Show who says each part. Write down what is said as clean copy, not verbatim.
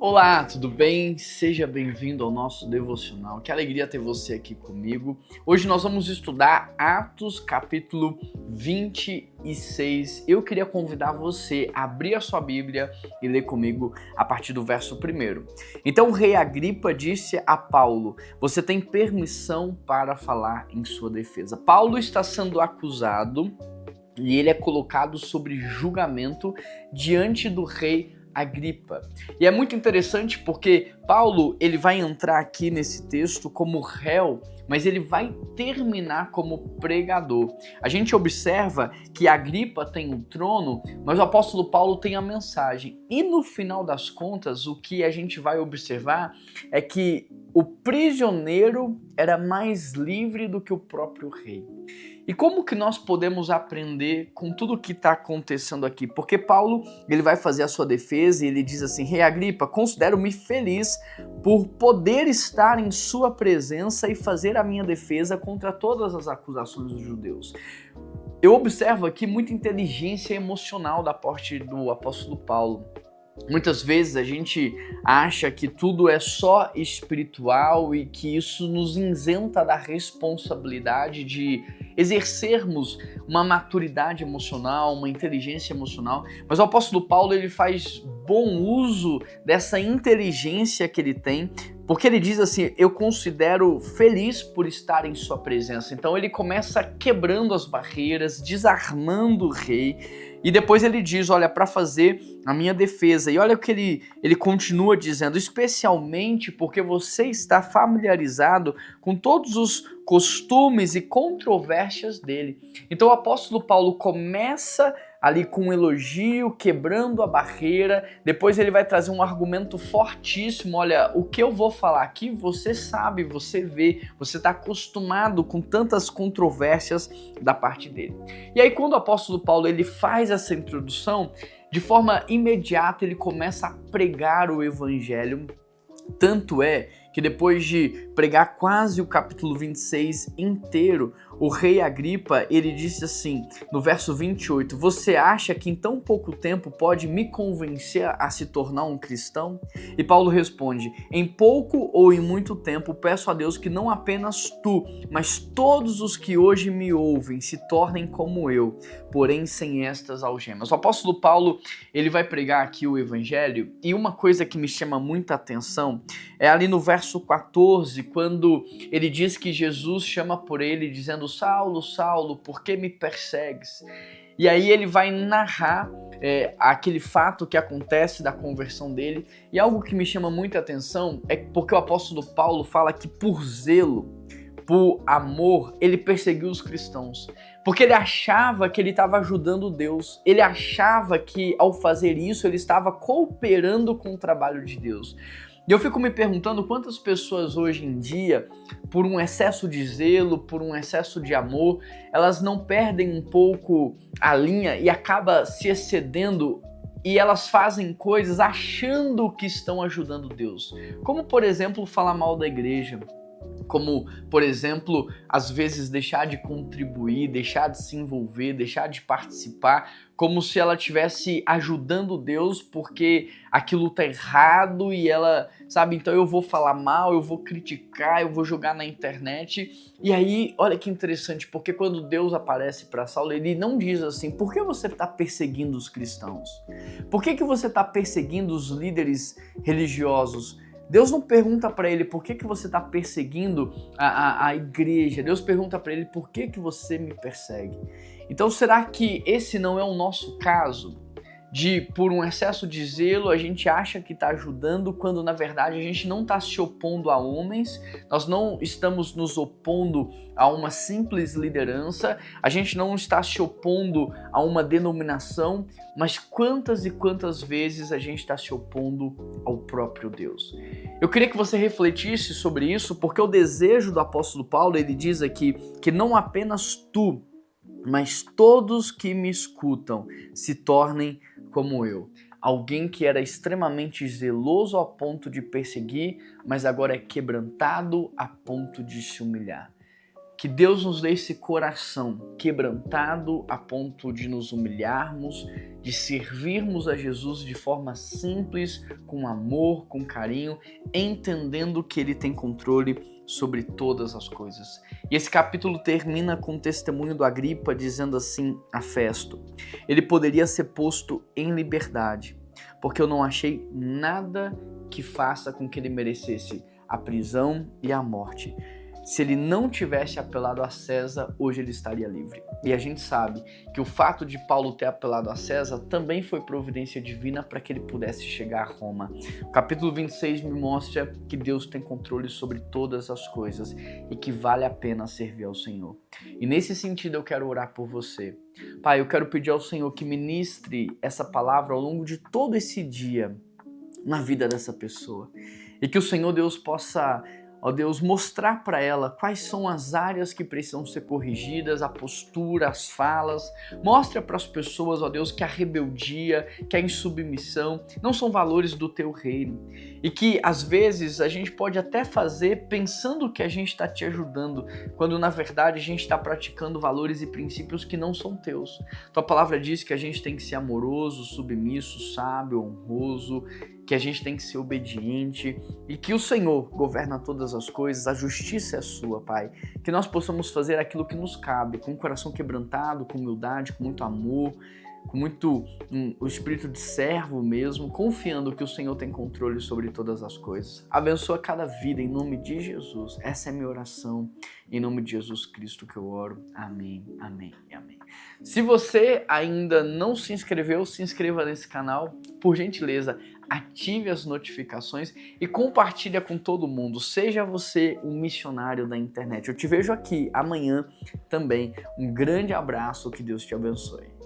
Speaker 1: Olá, tudo bem? Seja bem-vindo ao nosso devocional. Que alegria ter você aqui comigo. Hoje nós vamos estudar Atos, capítulo 26. Eu queria convidar você a abrir a sua Bíblia e ler comigo a partir do verso 1. Então o rei Agripa disse a Paulo: "Você tem permissão para falar em sua defesa." Paulo está sendo acusado e ele é colocado sobre julgamento diante do rei Agripa. E é muito interessante porque Paulo ele vai entrar aqui nesse texto como réu, mas ele vai terminar como pregador. A gente observa que Agripa tem o trono, mas o apóstolo Paulo tem a mensagem. E no final das contas, o que a gente vai observar é que o prisioneiro era mais livre do que o próprio rei. E como que nós podemos aprender com tudo que está acontecendo aqui? Porque Paulo ele vai fazer a sua defesa e ele diz assim: "Rei Agripa, considero-me feliz por poder estar em sua presença e fazer a minha defesa contra todas as acusações dos judeus." Eu observo aqui muita inteligência emocional da parte do apóstolo Paulo. Muitas vezes a gente acha que tudo é só espiritual e que isso nos isenta da responsabilidade de exercermos uma maturidade emocional, uma inteligência emocional. Mas o apóstolo Paulo ele faz bom uso dessa inteligência que ele tem, porque ele diz assim: "Eu considero feliz por estar em sua presença." Então ele começa quebrando as barreiras, desarmando o rei. E depois ele diz: "Olha, para fazer a minha defesa." E olha o que ele continua dizendo: "Especialmente porque você está familiarizado com todos os costumes e controvérsias dele." Então o apóstolo Paulo começa ali com um elogio, quebrando a barreira. Depois ele vai trazer um argumento fortíssimo: "Olha, o que eu vou falar aqui, você sabe, você vê, você está acostumado com tantas controvérsias da parte dele." E aí quando o apóstolo Paulo ele faz essa introdução, de forma imediata ele começa a pregar o evangelho. Tanto é que depois de pregar quase o capítulo 26 inteiro, o rei Agripa, ele disse assim, no verso 28, "Você acha que em tão pouco tempo pode me convencer a se tornar um cristão?" E Paulo responde: "Em pouco ou em muito tempo, peço a Deus que não apenas tu, mas todos os que hoje me ouvem se tornem como eu, porém sem estas algemas." O apóstolo Paulo, ele vai pregar aqui o evangelho, e uma coisa que me chama muita atenção é ali no verso 14, quando ele diz que Jesus chama por ele dizendo: "Saulo, Saulo, por que me persegues?" E aí ele vai narrar aquele fato que acontece da conversão dele. E algo que me chama muita atenção é porque o apóstolo Paulo fala que por zelo, por amor, ele perseguiu os cristãos. Porque ele achava que ele estava ajudando Deus. Ele achava que ao fazer isso ele estava cooperando com o trabalho de Deus. E eu fico me perguntando quantas pessoas hoje em dia, por um excesso de zelo, por um excesso de amor, elas não perdem um pouco a linha e acabam se excedendo e elas fazem coisas achando que estão ajudando Deus. Como, por exemplo, falar mal da igreja. Como, por exemplo, às vezes deixar de contribuir, deixar de se envolver, deixar de participar, como se ela estivesse ajudando Deus porque aquilo tá errado e ela, sabe, então eu vou falar mal, eu vou criticar, eu vou jogar na internet. E aí, olha que interessante, porque quando Deus aparece para Saulo, ele não diz assim: "Por que você está perseguindo os cristãos? Por que você está perseguindo os líderes religiosos?" Deus não pergunta para ele: "Por que você está perseguindo a igreja?" Deus pergunta para ele: "Por que você me persegue?" Então será que esse não é o nosso caso? De, por um excesso de zelo, a gente acha que está ajudando, quando na verdade a gente não está se opondo a homens, nós não estamos nos opondo a uma simples liderança, a gente não está se opondo a uma denominação, mas quantas e quantas vezes a gente está se opondo ao próprio Deus? Eu queria que você refletisse sobre isso, porque o desejo do apóstolo Paulo, ele diz aqui que não apenas tu, mas todos que me escutam se tornem como eu. Alguém que era extremamente zeloso a ponto de perseguir, mas agora é quebrantado a ponto de se humilhar. Que Deus nos dê esse coração quebrantado a ponto de nos humilharmos, de servirmos a Jesus de forma simples, com amor, com carinho, entendendo que Ele tem controle sobre todas as coisas. E esse capítulo termina com o testemunho do Agripa dizendo assim a Festo: ele poderia ser posto em liberdade, porque eu não achei nada que faça com que ele merecesse a prisão e a morte. Se ele não tivesse apelado a César, hoje ele estaria livre. E a gente sabe que o fato de Paulo ter apelado a César também foi providência divina para que ele pudesse chegar a Roma. O capítulo 26 me mostra que Deus tem controle sobre todas as coisas e que vale a pena servir ao Senhor. E nesse sentido eu quero orar por você. Pai, eu quero pedir ao Senhor que ministre essa palavra ao longo de todo esse dia na vida dessa pessoa. E que o Senhor Deus possa, ó Deus, mostrar para ela quais são as áreas que precisam ser corrigidas, a postura, as falas. Mostra para as pessoas, ó Deus, que a rebeldia, que a insubmissão não são valores do teu reino. E que às vezes a gente pode até fazer pensando que a gente está te ajudando, quando na verdade a gente está praticando valores e princípios que não são teus. Tua palavra diz que a gente tem que ser amoroso, submisso, sábio, honroso, que a gente tem que ser obediente e que o Senhor governa todas as coisas, a justiça é sua, Pai. Que nós possamos fazer aquilo que nos cabe, com o coração quebrantado, com humildade, com muito amor, com muito o espírito de servo mesmo, confiando que o Senhor tem controle sobre todas as coisas. Abençoa cada vida em nome de Jesus. Essa é a minha oração, em nome de Jesus Cristo que eu oro. Amém, amém e amém. Se você ainda não se inscreveu, se inscreva nesse canal, por gentileza. Ative as notificações e compartilha com todo mundo. Seja você um missionário da internet. Eu te vejo aqui amanhã também. Um grande abraço, que Deus te abençoe.